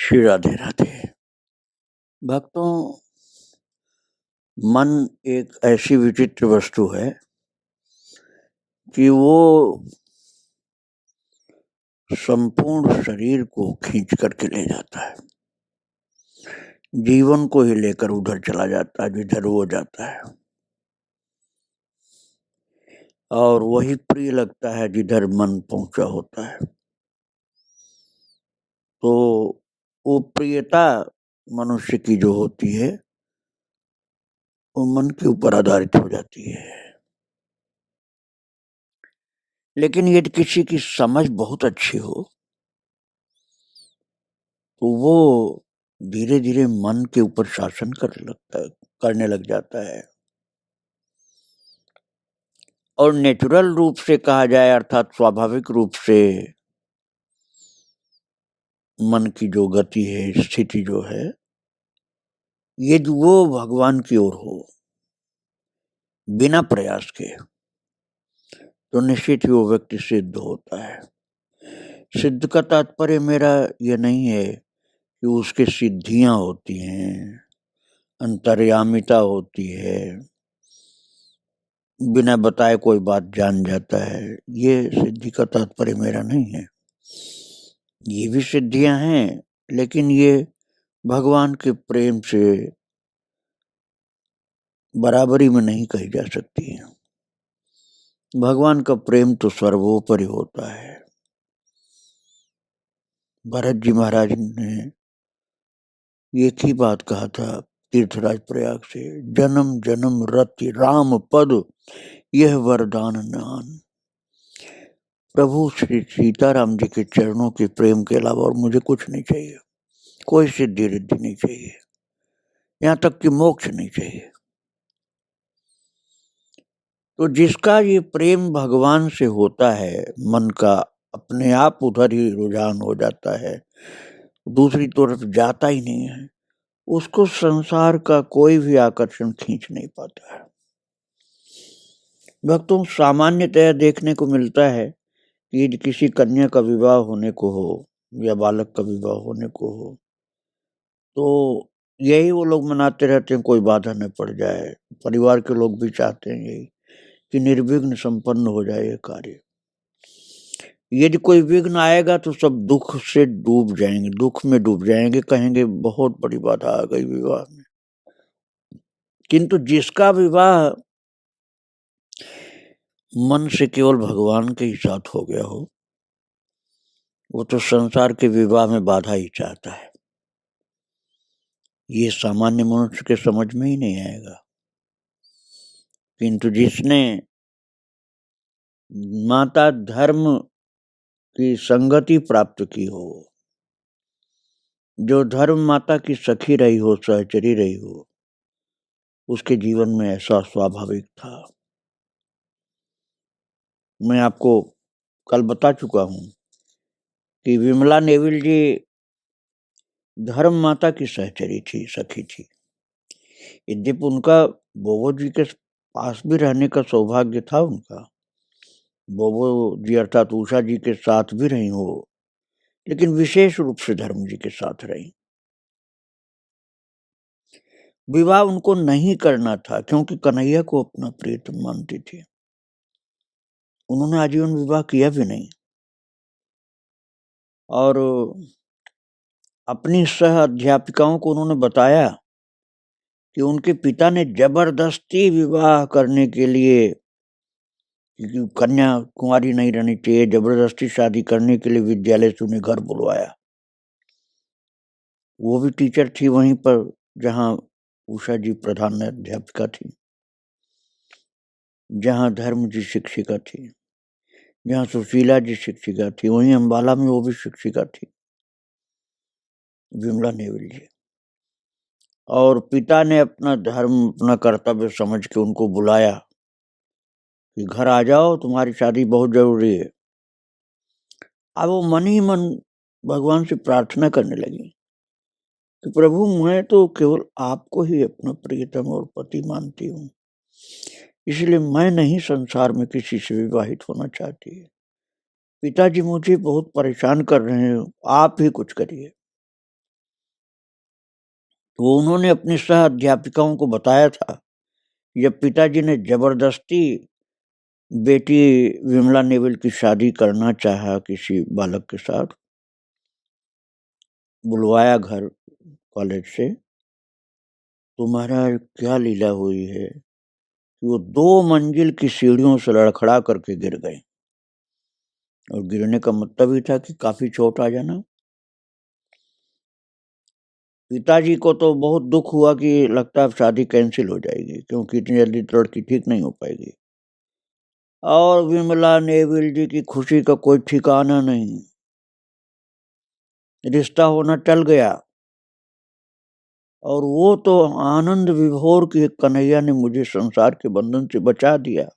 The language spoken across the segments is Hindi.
श्री राधे राधे। भक्तों, मन एक ऐसी विचित्र वस्तु है कि वो संपूर्ण शरीर को खींच करके ले जाता है, जीवन को ही लेकर उधर चला जाता है जिधर वो जाता है, और वही प्रिय लगता है जिधर मन पहुंचा होता है। तो वो प्रियता मनुष्य की जो होती है वो मन के ऊपर आधारित हो जाती है। लेकिन यदि किसी की समझ बहुत अच्छी हो तो वो धीरे धीरे मन के ऊपर शासन करने लग जाता है। और नेचुरल रूप से कहा जाए अर्थात स्वाभाविक रूप से मन की जो गति है, स्थिति जो है, यदि वो भगवान की ओर हो बिना प्रयास के, तो निश्चित ही वो व्यक्ति सिद्ध होता है। सिद्ध का तात्पर्य मेरा यह नहीं है कि उसके सिद्धियां होती हैं, अंतर्यामिता होती है, बिना बताए कोई बात जान जाता है। ये सिद्धि का तात्पर्य मेरा नहीं है। ये भी सिद्धियां हैं, लेकिन ये भगवान के प्रेम से बराबरी में नहीं कही जा सकती है। भगवान का प्रेम तो सर्वोपरि होता है। भरत जी महाराज ने एक ही बात कहा था तीर्थराज प्रयाग से, जन्म जन्म रति राम पद यह वरदान नान। प्रभु श्री सीताराम जी के चरणों के प्रेम के अलावा और मुझे कुछ नहीं चाहिए, कोई सिद्धि रिद्धि नहीं चाहिए, यहाँ तक कि मोक्ष नहीं चाहिए। तो जिसका ये प्रेम भगवान से होता है, मन का अपने आप उधर ही रुझान हो जाता है, दूसरी तरफ जाता ही नहीं है, उसको संसार का कोई भी आकर्षण खींच नहीं पाता है। भक्तों, सामान्यतया देखने को मिलता है कि यदि किसी कन्या का विवाह होने को हो या बालक का विवाह होने को हो तो यही वो लोग मनाते रहते हैं कोई बाधा न पड़ जाए। परिवार के लोग भी चाहते हैं यही कि निर्विघ्न संपन्न हो जाए ये कार्य। यदि कोई विघ्न आएगा तो सब दुख से डूब जाएंगे, दुख में डूब जाएंगे, कहेंगे बहुत बड़ी बाधा आ गई विवाह में। किंतु जिसका विवाह मन से केवल भगवान के ही साथ हो गया हो, वो तो संसार के विवाह में बाधा ही चाहता है। ये सामान्य मनुष्य के समझ में ही नहीं आएगा। किंतु जिसने माता धर्म की संगति प्राप्त की हो, जो धर्म माता की सखी रही हो, सहचरी रही हो, उसके जीवन में ऐसा स्वाभाविक था। मैं आपको कल बता चुका हूं कि विमला नेविल जी धर्म माता की सहचरी थी, सखी थी। यद्यपि उनका बोबो जी के पास भी रहने का सौभाग्य था, उनका बोबो जी अर्थात उषा जी के साथ भी रही हो, लेकिन विशेष रूप से धर्म जी के साथ रही। विवाह उनको नहीं करना था क्योंकि कन्हैया को अपना प्रियतम मानती थी। उन्होंने आजीवन विवाह किया भी नहीं और अपनी सह अध्यापिकाओं को उन्होंने बताया कि उनके पिता ने जबरदस्ती विवाह करने के लिए, क्योंकि कन्या कुंवारी नहीं रहनी चाहिए, जबरदस्ती शादी करने के लिए विद्यालय से उन्हें घर बुलवाया। वो भी टीचर थी वहीं पर जहां उषा जी प्रधान अध्यापिका थी, जहां धर्म जी शिक्षिका थी, जहां सुशीला जी शिक्षिका थी, वहीं अम्बाला में वो भी शिक्षिका थी, विमला नेविल जी। और पिता ने अपना धर्म, अपना कर्तव्य समझ के उनको बुलाया कि घर आ जाओ, तुम्हारी शादी बहुत जरूरी है। अब वो मन ही मन भगवान से प्रार्थना करने लगी कि प्रभु, मैं तो केवल आपको ही अपना प्रियतम और पति मानती हूँ, इसलिए मैं नहीं संसार में किसी से विवाहित होना चाहती है। पिताजी मुझे बहुत परेशान कर रहे हैं, आप ही कुछ करिए। तो उन्होंने अपनी सह अध्यापिकाओं को बताया था, जब पिताजी ने जबरदस्ती बेटी विमला नेविल की शादी करना चाहा किसी बालक के साथ, बुलवाया घर कॉलेज से, तो महाराज क्या लीला हुई है कि वो 2 मंजिल की सीढ़ियों से लड़खड़ा करके गिर गए। और गिरने का मतलब ही था कि काफी चोट आ जाना। पिताजी को तो बहुत दुख हुआ कि लगता है शादी कैंसिल हो जाएगी, क्योंकि इतनी जल्दी तो लड़की ठीक नहीं हो पाएगी। और विमला नेविल जी की खुशी का कोई ठिकाना नहीं। रिश्ता होना टल गया, और वो तो आनंद विभोर की कन्हैया ने मुझे संसार के बंधन से बचा दिया,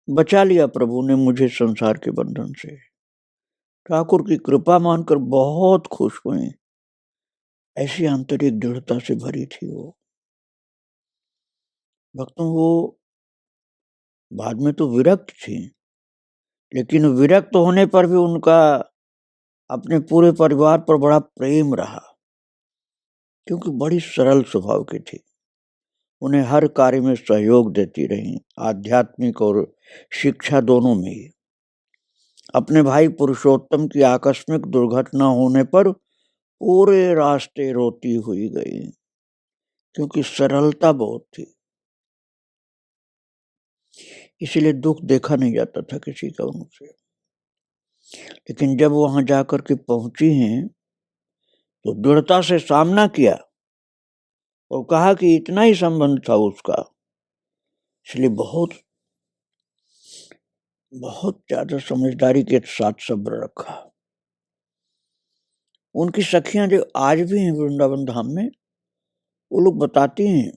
बचा लिया प्रभु ने मुझे संसार के बंधन से। ठाकुर की कृपा मानकर बहुत खुश हुए। ऐसी आंतरिक दृढ़ता से भरी थी वो। भक्तों, वो बाद में तो विरक्त थी, लेकिन विरक्त होने पर भी उनका अपने पूरे परिवार पर बड़ा प्रेम रहा, क्योंकि बड़ी सरल स्वभाव की थी। उन्हें हर कार्य में सहयोग देती रही, आध्यात्मिक और शिक्षा दोनों में ही। अपने भाई पुरुषोत्तम की आकस्मिक दुर्घटना होने पर पूरे रास्ते रोती हुई गई, क्योंकि सरलता बहुत थी। इसीलिए दुख देखा नहीं जाता था किसी का उनसे। लेकिन जब वहां जाकर के पहुंची हैं, तो दृढ़ता से सामना किया और कहा कि इतना ही संबंध था उसका, इसलिए बहुत बहुत ज्यादा समझदारी के साथ सब्र रखा। उनकी सखियां जो आज भी हैं वृंदावन धाम में, वो लोग बताती हैं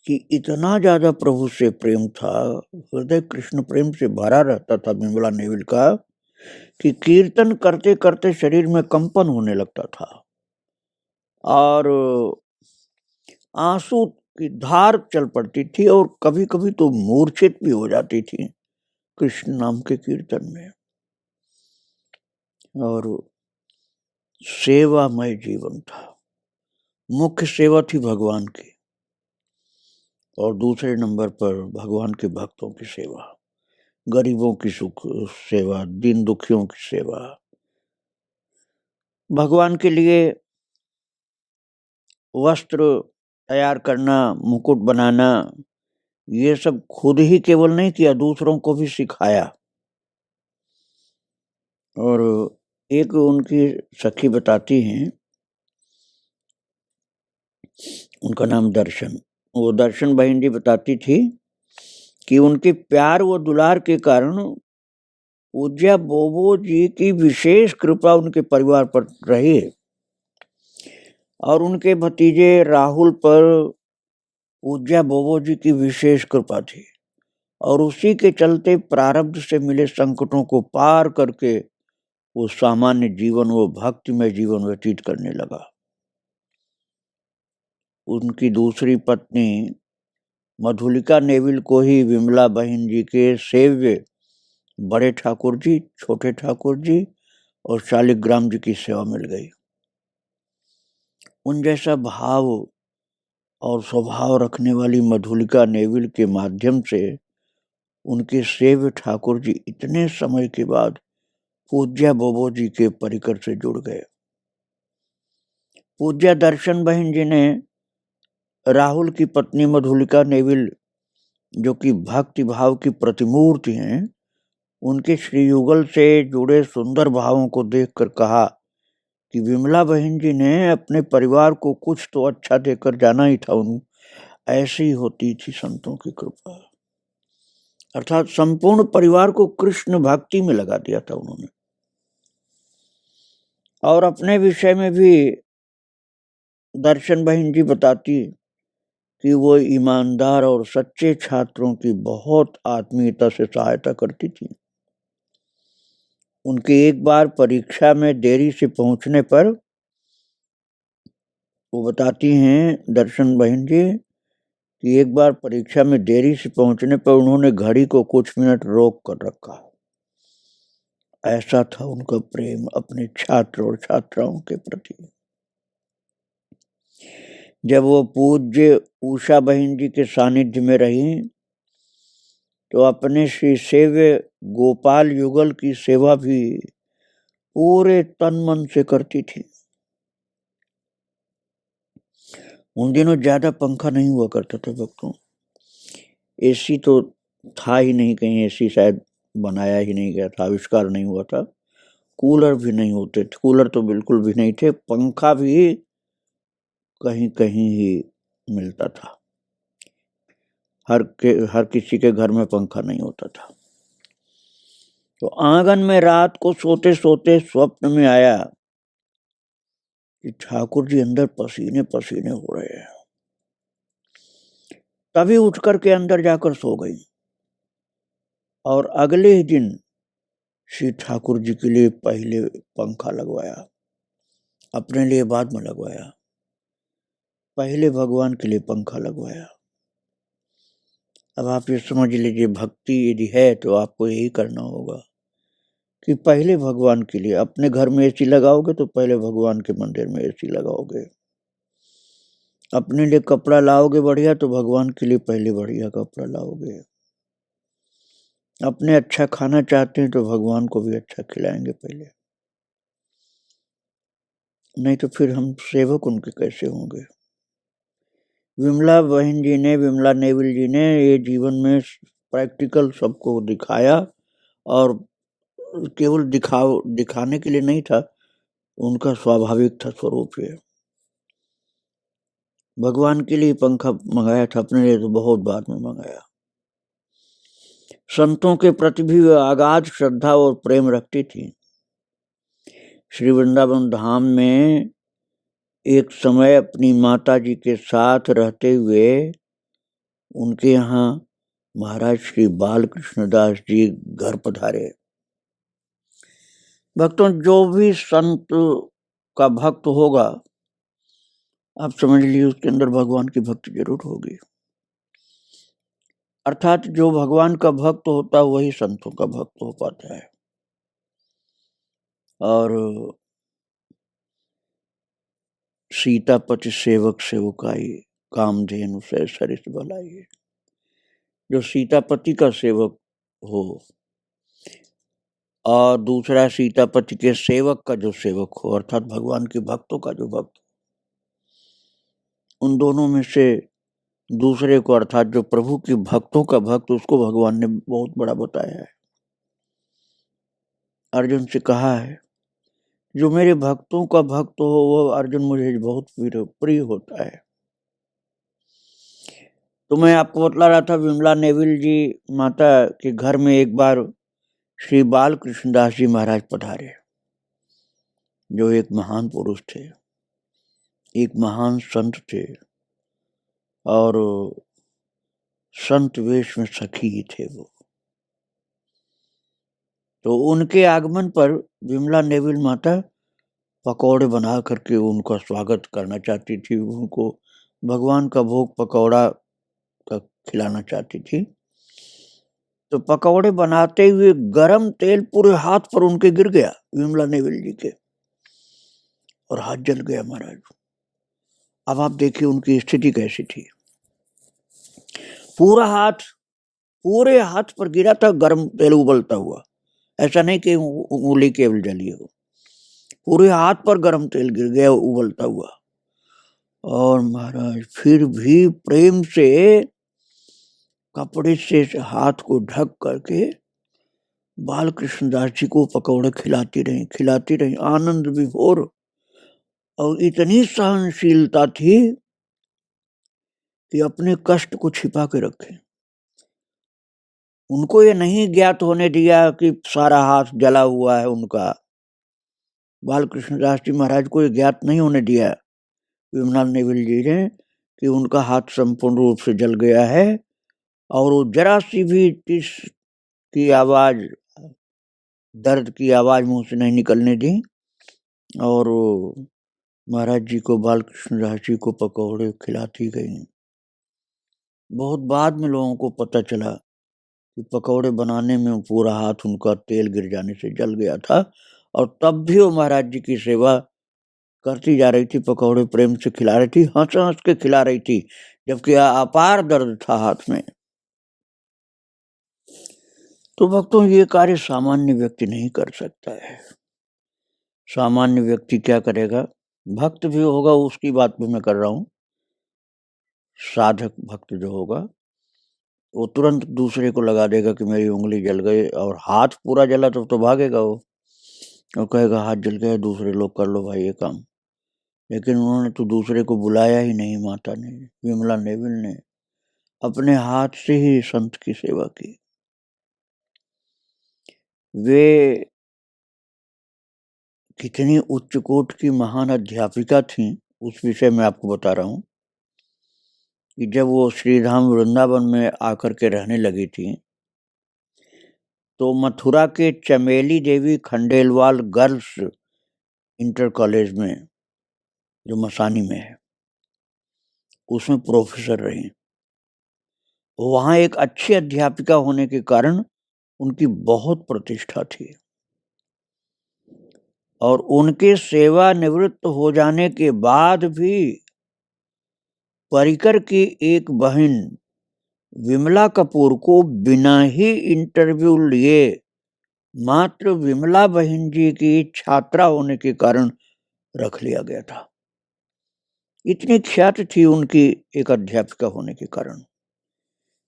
कि इतना ज्यादा प्रभु से प्रेम था, हृदय कृष्ण प्रेम से भरा रहता था विमला नेविल का, कि कीर्तन करते करते शरीर में कंपन होने लगता था और आंसू की धार चल पड़ती थी, और कभी कभी तो मूर्छित भी हो जाती थी कृष्ण नाम के कीर्तन में। और सेवामय जीवन था। मुख्य सेवा थी भगवान की, और दूसरे नंबर पर भगवान के भक्तों की सेवा, गरीबों की सुख सेवा, दीन दुखियों की सेवा। भगवान के लिए वस्त्र तैयार करना, मुकुट बनाना, ये सब खुद ही केवल नहीं किया, दूसरों को भी सिखाया। और एक उनकी सखी बताती हैं, उनका नाम दर्शन, वो दर्शन बहन जी बताती थी कि उनके प्यार व दुलार के कारण पूज्या बोबो जी की विशेष कृपा उनके परिवार पर रही है, और उनके भतीजे राहुल पर पूज्या बोबो जी की विशेष कृपा थी, और उसी के चलते प्रारब्ध से मिले संकटों को पार करके वो सामान्य जीवन, वो भक्तिमय जीवन व्यतीत करने लगा। उनकी दूसरी पत्नी मधुलिका नेविल को ही विमला बहन जी के सेव्य बड़े ठाकुर जी, छोटे ठाकुर जी और शालिग्राम जी की सेवा मिल गई। उन जैसा भाव और स्वभाव रखने वाली मधुलिका नेविल के माध्यम से उनके सेव्य ठाकुर जी इतने समय के बाद पूज्या बोबो जी के परिकर से जुड़ गए। पूज्या दर्शन बहन जी ने राहुल की पत्नी मधुलिका नेविल, जो कि भक्ति भाव की प्रतिमूर्ति हैं, उनके श्री युगल से जुड़े सुंदर भावों को देखकर कहा कि विमला बहन जी ने अपने परिवार को कुछ तो अच्छा देकर जाना ही था। ऐसी होती थी संतों की कृपा। अर्थात संपूर्ण परिवार को कृष्ण भक्ति में लगा दिया था उन्होंने। और अपने विषय में भी दर्शन बहन जी बताती कि वो ईमानदार और सच्चे छात्रों की बहुत आत्मीयता से सहायता करती थी। उनकी एक बार परीक्षा में देरी से पहुंचने पर वो बताती हैं दर्शन बहन जी कि एक बार परीक्षा में देरी से पहुंचने पर उन्होंने घड़ी को कुछ मिनट रोक कर रखा ऐसा था उनका प्रेम अपने छात्र और छात्राओं के प्रति। जब वो पूज्य उषा बहन जी के सानिध्य में रही तो अपने श्री सेव्य गोपाल युगल की सेवा भी पूरे तन मन से करती थी। उन दिनों ज्यादा पंखा नहीं हुआ करता था भक्तों, एसी तो था ही नहीं, कहीं एसी शायद बनाया ही नहीं गया था, आविष्कार नहीं हुआ था। कूलर भी नहीं होते थे, कूलर तो बिल्कुल भी नहीं थे, पंखा भी कहीं कहीं ही मिलता था। हर किसी के घर में पंखा नहीं होता था। तो आंगन में रात को सोते सोते स्वप्न में आया कि ठाकुर जी अंदर पसीने पसीने हो रहे हैं। तभी उठ करके अंदर जाकर सो गई और अगले ही दिन श्री ठाकुर जी के लिए पहले पंखा लगवाया, अपने लिए बाद में लगवाया, पहले भगवान के लिए पंखा लगवाया। अब आप ये समझ लीजिए, भक्ति यदि है तो आपको यही करना होगा कि पहले भगवान के लिए, अपने घर में एसी लगाओगे तो पहले भगवान के मंदिर में एसी लगाओगे। अपने लिए कपड़ा लाओगे बढ़िया तो भगवान के लिए पहले बढ़िया कपड़ा लाओगे। अपने अच्छा खाना चाहते हैं तो भगवान को भी अच्छा खिलाएंगे पहले, नहीं तो फिर हम सेवक उनके कैसे होंगे। विमला बहन जी ने, विमला नेविल जी ने ये जीवन में प्रैक्टिकल सबको दिखाया, और केवल दिखाने के लिए नहीं था, उनका स्वाभाविक था स्वरूप ये। भगवान के लिए पंखा मंगाया था, अपने लिए तो बहुत बाद में मंगाया। संतों के प्रति भी वह अगाध श्रद्धा और प्रेम रखती थी। श्री वृंदावन धाम में एक समय अपनी माता जी के साथ रहते हुए उनके यहाँ महाराज श्री बाल कृष्णदास जी घर पधारे। भक्तों, जो भी संत का भक्त होगा, आप समझ लीजिए उसके अंदर भगवान की भक्ति जरूर होगी। अर्थात जो भगवान का भक्त होता है वही संतों का भक्त हो पाता है। और सीतापति सेवक सेवकाई, कामधेनु से सरिस भलाई। जो सीतापति का सेवक हो और दूसरा सीतापति के सेवक का जो सेवक हो, अर्थात भगवान के भक्तों का जो भक्त, उन दोनों में से दूसरे को, अर्थात जो प्रभु के भक्तों का भक्त, उसको भगवान ने बहुत बड़ा बताया है। अर्जुन से कहा है, जो मेरे भक्तों का भक्त हो वो अर्जुन मुझे बहुत प्रिय होता है। तो मैं आपको बतला रहा था, विमला नेविल जी माता के घर में एक बार श्री बाल कृष्णदास जी महाराज पधारे, जो एक महान पुरुष थे, एक महान संत थे, और संत वेश में सखी थे वो। तो उनके आगमन पर विमला नेविल माता पकौड़े बना करके उनका स्वागत करना चाहती थी, उनको भगवान का भोग पकौड़ा का खिलाना चाहती थी। तो पकौड़े बनाते हुए गरम तेल पूरे हाथ पर उनके गिर गया, विमला नेविल जी के, और हाथ जल गया महाराज। अब आप देखिए उनकी स्थिति कैसी थी। पूरे हाथ पर गिरा था गरम तेल उबलता हुआ, ऐसा नहीं कि उंगली केवल जली हो, पूरे हाथ पर गरम तेल गिर गया उबलता हुआ। और महाराज फिर भी प्रेम से कपड़े से हाथ को ढक करके बाल कृष्णदास जी को पकौड़े खिलाती रही, आनंद विभोर। और इतनी सहनशीलता थी कि अपने कष्ट को छिपा के रखे। उनको ये नहीं ज्ञात होने दिया कि सारा हाथ जला हुआ है उनका। बाल कृष्णदास जी महाराज को ये ज्ञात नहीं होने दिया विमला नेविल जी ने कि उनका हाथ संपूर्ण रूप से जल गया है, और वो जरा सी भी टिस की आवाज, दर्द की आवाज मुंह से नहीं निकलने दी। और महाराज जी को, बाल कृष्णदास जी को पकौड़े खिलाती गई। बहुत बाद में लोगों को पता चला कि पकौड़े बनाने में पूरा हाथ उनका तेल गिर जाने से जल गया था, और तब भी वो महाराज जी की सेवा करती जा रही थी, पकौड़े प्रेम से खिला रही थी, हंस हंस के खिला रही थी, जबकि अपार दर्द था हाथ में। तो भक्तों, ये कार्य सामान्य व्यक्ति नहीं कर सकता है। सामान्य व्यक्ति क्या करेगा? भक्त भी होगा, उसकी बात भी मैं कर रहा हूं। साधक भक्त जो होगा वो तुरंत दूसरे को लगा देगा कि मेरी उंगली जल गई, और हाथ पूरा जला तो भागेगा वो, और कहेगा हाथ जल गया, दूसरे लोग कर लो भाई ये काम। लेकिन उन्होंने तो दूसरे को बुलाया ही नहीं, माता ने, विमला नेविल ने अपने हाथ से ही संत की सेवा की। वे कितनी उच्च कोट की महान अध्यापिका थीं, उस विषय में आपको बता रहा हूं कि जब वो श्रीधाम वृंदावन में आकर के रहने लगी थी, तो मथुरा के चमेली देवी खंडेलवाल गर्ल्स इंटर कॉलेज में, जो मसानी में है, उसमें प्रोफेसर रही। वहां एक अच्छी अध्यापिका होने के कारण उनकी बहुत प्रतिष्ठा थी, और उनके सेवानिवृत्त हो जाने के बाद भी पर्रिकर की एक बहन विमला कपूर को बिना ही इंटरव्यू लिए, मात्र विमला बहन जी की छात्रा होने के कारण रख लिया गया था। इतनी ख्याति थी उनकी एक अध्यापिका होने के कारण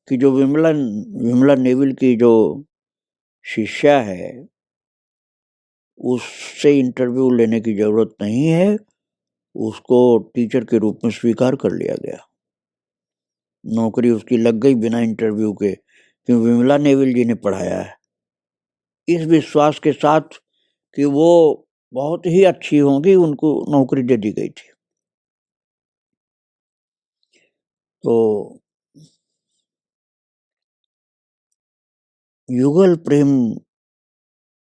कि जो विमला नेविल की जो शिष्या है, उससे इंटरव्यू लेने की जरूरत नहीं है, उसको टीचर के रूप में स्वीकार कर लिया गया। नौकरी उसकी लग गई बिना इंटरव्यू के, क्योंकि विमला नेविल जी ने पढ़ाया है, इस विश्वास के साथ कि वो बहुत ही अच्छी होंगी, उनको नौकरी दे दी गई थी। तो युगल प्रेम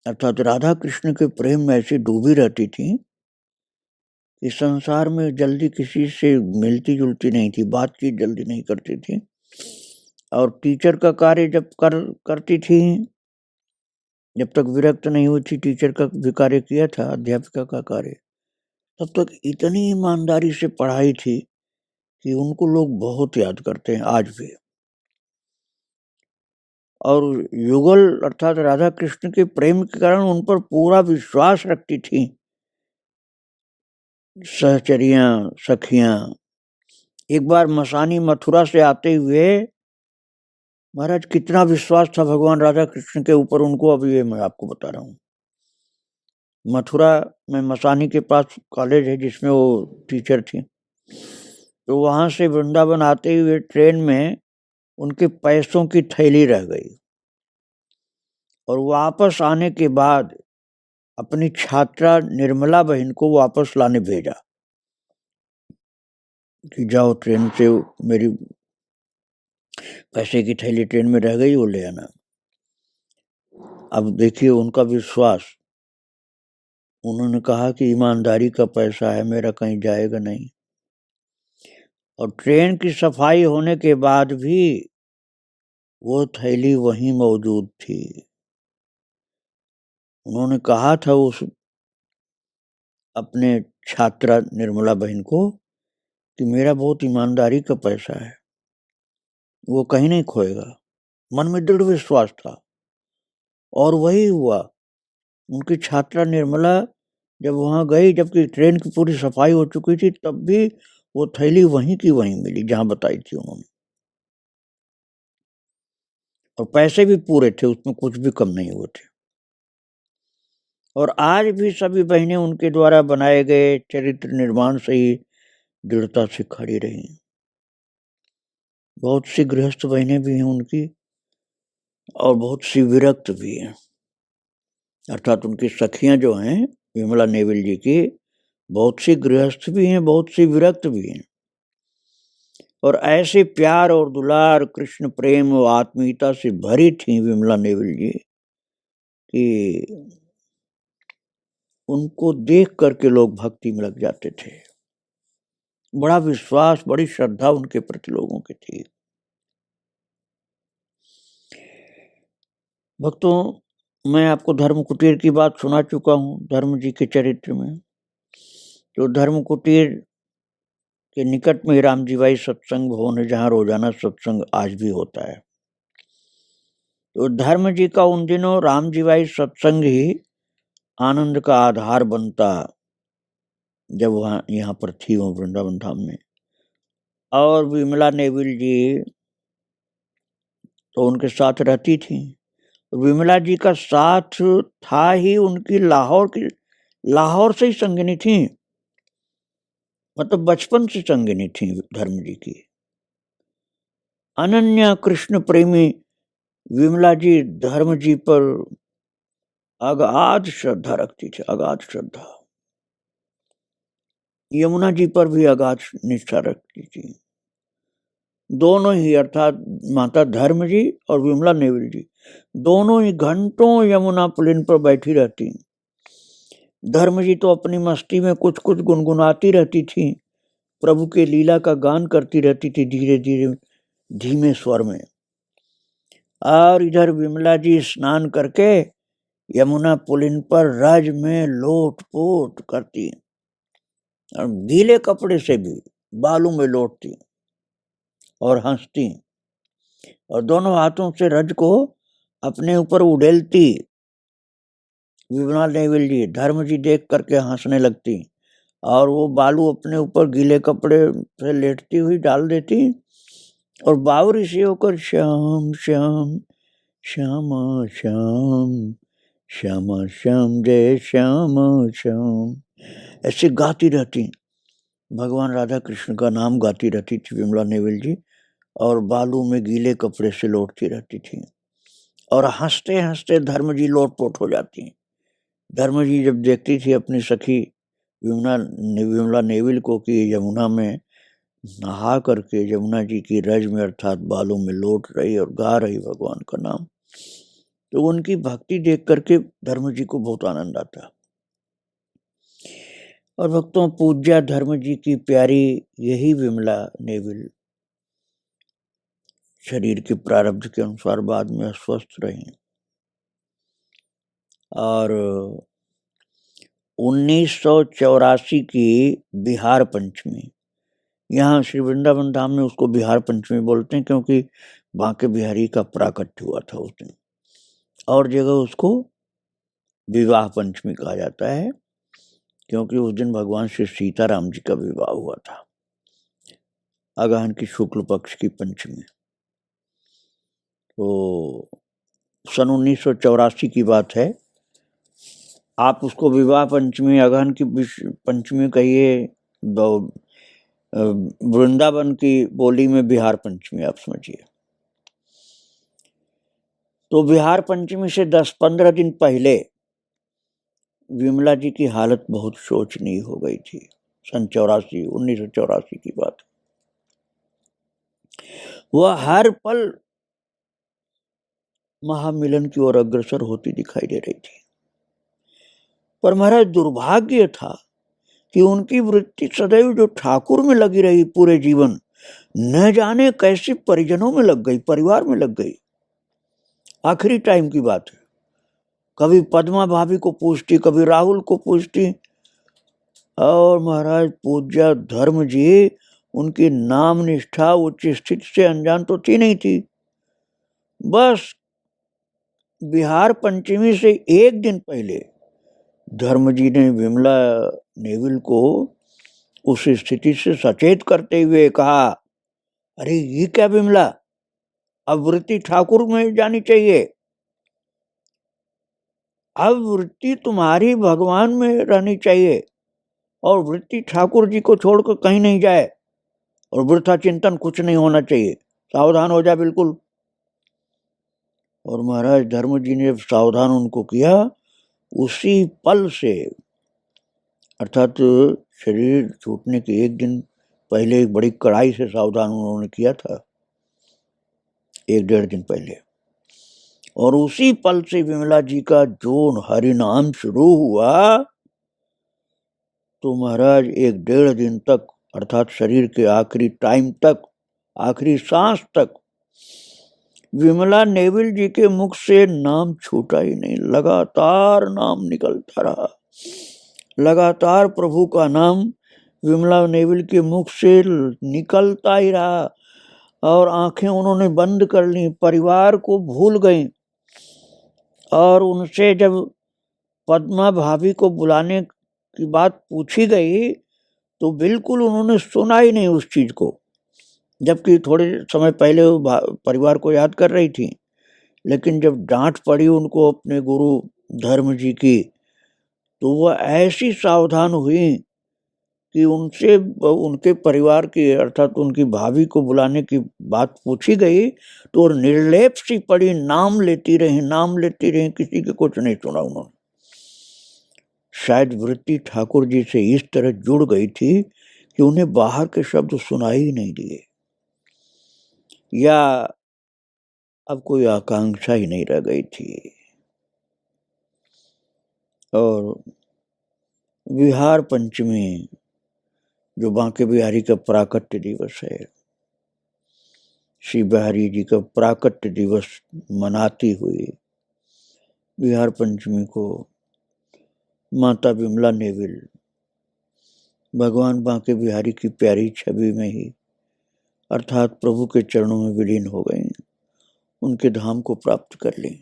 अर्थात राधा कृष्ण के प्रेम में ऐसी डूबी रहती थी कि संसार में जल्दी किसी से मिलती जुलती नहीं थी, बातचीत जल्दी नहीं करती थी, और टीचर का कार्य जब करती थी, जब तक विरक्त नहीं हुई थी, टीचर का भी कार्य किया था, अध्यापिका का कार्य, तब तक इतनी ईमानदारी से पढ़ाई थी कि उनको लोग बहुत याद करते हैं आज भी। और युगल अर्थात राधा कृष्ण के प्रेम के कारण उन पर पूरा विश्वास रखती थी सहचरियां, सखियां। एक बार मसानी मथुरा से आते हुए महाराज कितना विश्वास था भगवान राधा कृष्ण के ऊपर उनको, अभी ये मैं आपको बता रहा हूँ। मथुरा में मसानी के पास कॉलेज है जिसमें वो टीचर थी, तो वहां से वृंदावन आते हुए ट्रेन में उनके पैसों की थैली रह गई, और वापस आने के बाद अपनी छात्रा निर्मला बहन को वापस लाने भेजा कि जाओ ट्रेन से मेरी पैसे की थैली ट्रेन में रह गई, वो ले आना। अब देखिए उनका विश्वास, उन्होंने कहा कि ईमानदारी का पैसा है, मेरा कहीं जाएगा नहीं। और ट्रेन की सफाई होने के बाद भी वो थैली वहीं मौजूद थी। उन्होंने कहा था उस अपने छात्रा निर्मला बहन को कि मेरा बहुत ईमानदारी का पैसा है, वो कहीं नहीं खोएगा। मन में दृढ़ विश्वास था, और वही हुआ। उनकी छात्रा निर्मला जब वहां गई, जबकि ट्रेन की पूरी सफाई हो चुकी थी, तब भी वो थैली वहीं की वहीं मिली जहां बताई थी उन्होंने, और पैसे भी पूरे थे, उसमें कुछ भी कम नहीं हुए थे। और आज भी सभी बहनें उनके द्वारा बनाए गए चरित्र निर्माण से ही दृढ़ता से खड़ी रही। बहुत सी गृहस्थ बहनें भी हैं उनकी, और बहुत सी विरक्त भी हैं, अर्थात उनकी सखियां जो हैं विमला नेविल जी की, बहुत सी गृहस्थ भी हैं, बहुत सी विरक्त भी हैं। और ऐसे प्यार और दुलार, कृष्ण प्रेम और आत्मीयता से भरी थी विमला नेविल जी कि उनको देख करके लोग भक्ति में लग जाते थे। बड़ा विश्वास, बड़ी श्रद्धा उनके प्रति लोगों की थी। भक्तों, मैं आपको धर्म कुटीर की बात सुना चुका हूँ धर्म जी के चरित्र में। तो धर्म कुटीर के निकट में राम जीवाई सत्संग भवन है, जहाँ रोजाना सत्संग आज भी होता है। तो धर्म जी का उन दिनों राम जीवाई सत्संग ही आनंद का आधार बनता, जब वहाँ यहाँ पर थी वो वृंदावन धाम में। और विमला नेविल जी तो उनके साथ रहती थी। विमला जी का साथ था ही उनकी लाहौर से ही संगिनी थी, मतलब बचपन से संगिनी थी धर्म जी की। अनन्या कृष्ण प्रेमी विमला जी धर्म जी पर अगाध श्रद्धा रखती थी, अगाध श्रद्धा। यमुना जी पर भी अगाध निष्ठा रखती थी। दोनों ही, अर्थात माता धर्म जी और विमला नेविल जी, दोनों ही घंटों यमुना पुलिन पर बैठी रहती। धर्म जी तो अपनी मस्ती में कुछ कुछ गुनगुनाती रहती थी, प्रभु के लीला का गान करती रहती थी धीरे धीरे धीमे स्वर में। और इधर विमला जी स्नान करके यमुना पुलिन पर रज में लोटपोट करती और गीले कपड़े से भी बालों में लोटती और हंसती और दोनों हाथों से रज को अपने ऊपर उड़ेलती। विमला नेविल जी धर्म जी देख करके हंसने लगती और वो बालू अपने ऊपर गीले कपड़े से लेटती हुई डाल देती और बावरी से होकर श्याम श्याम श्यामा श्याम श्यामा श्याम जय श्यामा श्याम ऐसे गाती रहती। भगवान राधा कृष्ण का नाम गाती रहती थी विमला नेविल जी और बालू में गीले कपड़े से लौटती रहती थी और हंसते हंसते धर्म जी लोटपोट हो जाती। धर्म जी जब देखती थी अपनी सखी विमला नेविल को कि यमुना में नहा करके यमुना जी की रज में अर्थात बालों में लौट रही और गा रही भगवान का नाम, तो उनकी भक्ति देख करके धर्म जी को बहुत आनंद आता। और भक्तों, पूज्या धर्म जी की प्यारी यही विमला नेविल शरीर के प्रारब्ध के अनुसार बाद में अस्वस्थ रही और 1984 की बिहार पंचमी, यहाँ श्री वृंदावन धाम में उसको बिहार पंचमी बोलते हैं क्योंकि बांके बिहारी का प्राकट्य हुआ था उस दिन, और जगह उसको विवाह पंचमी कहा जाता है क्योंकि उस दिन भगवान श्री सीताराम जी का विवाह हुआ था, अगहन की शुक्ल पक्ष की पंचमी। तो सन 1984 की बात है। आप उसको विवाह पंचमी, अगहन की पंचमी कहिए, वृंदावन की बोली में बिहार पंचमी आप समझिए। तो बिहार पंचमी से 10-15 दिन पहले विमला जी की हालत बहुत शोचनीय हो गई थी। सन 1984 की बात। वह हर पल महामिलन की ओर अग्रसर होती दिखाई दे रही थी, पर महाराज दुर्भाग्य था कि उनकी वृत्ति सदैव जो ठाकुर में लगी रही पूरे जीवन, न जाने कैसे परिजनों में लग गई, परिवार में लग गई। आखिरी टाइम की बात है, कभी पद्मा भाभी को पूछती, कभी राहुल को पूछती। और महाराज पूज्या धर्म जी उनकी नाम निष्ठा उच्च स्थिति से अनजान तो थी नहीं थी। बस बिहार पंचमी से एक दिन पहले धर्म जी ने विमला नेविल को उस स्थिति से सचेत करते हुए कहा, अरे ये क्या विमला, अब वृत्ति ठाकुर में जानी चाहिए, अब वृत्ति तुम्हारी भगवान में रहनी चाहिए और वृत्ति ठाकुर जी को छोड़कर कहीं नहीं जाए और वृथा चिंतन कुछ नहीं होना चाहिए, सावधान हो जा बिल्कुल। और महाराज धर्म जी ने सावधान उनको किया। उसी पल से, अर्थात शरीर छूटने के एक दिन पहले एक बड़ी कड़ाई से सावधान उन्होंने किया था, 1-1.5 दिन पहले। और उसी पल से विमला जी का जो हरि नाम शुरू हुआ तो महाराज 1-1.5 दिन तक, अर्थात शरीर के आखिरी टाइम तक, आखिरी सांस तक विमला नेविल जी के मुख से नाम छूटा ही नहीं, लगातार नाम निकलता रहा, लगातार प्रभु का नाम विमला नेविल के मुख से निकलता ही रहा। और आंखें उन्होंने बंद कर ली, परिवार को भूल गई। और उनसे जब पद्मा भाभी को बुलाने की बात पूछी गई तो बिल्कुल उन्होंने सुना ही नहीं उस चीज को, जबकि थोड़े समय पहले वो परिवार को याद कर रही थी। लेकिन जब डांट पड़ी उनको अपने गुरु धर्म जी की, तो वह ऐसी सावधान हुई कि उनसे उनके परिवार की अर्थात उनकी भाभी को बुलाने की बात पूछी गई तो निर्लेप सी पड़ी, नाम लेती रही, किसी के कुछ नहीं सुना उन्होंने। शायद वृत्ति ठाकुर जी से इस तरह जुड़ गई थी कि उन्हें बाहर के शब्द सुनाई ही नहीं दिए, या अब कोई आकांक्षा ही नहीं रह गई थी। और विहार पंचमी जो बांके बिहारी का प्राकट्य दिवस है, श्री बिहारी जी का प्राकट्य दिवस मनाती हुई विहार पंचमी को माता विमला नेविल भगवान बांके बिहारी की प्यारी छवि में ही अर्थात प्रभु के चरणों में विलीन हो गई, उनके धाम को प्राप्त कर ली।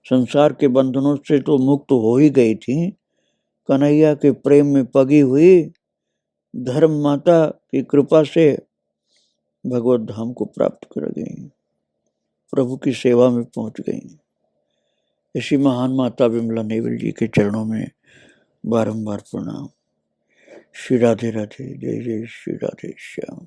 संसार के बंधनों से तो मुक्त हो ही गई थी, कन्हैया के प्रेम में पगी हुई धर्म माता की कृपा से भगवत धाम को प्राप्त कर गई, प्रभु की सेवा में पहुंच गई। इसी महान माता विमला नेविल जी के चरणों में बारंबार प्रणाम। श्री राधे राधे, जय जय श्री राधे श्याम।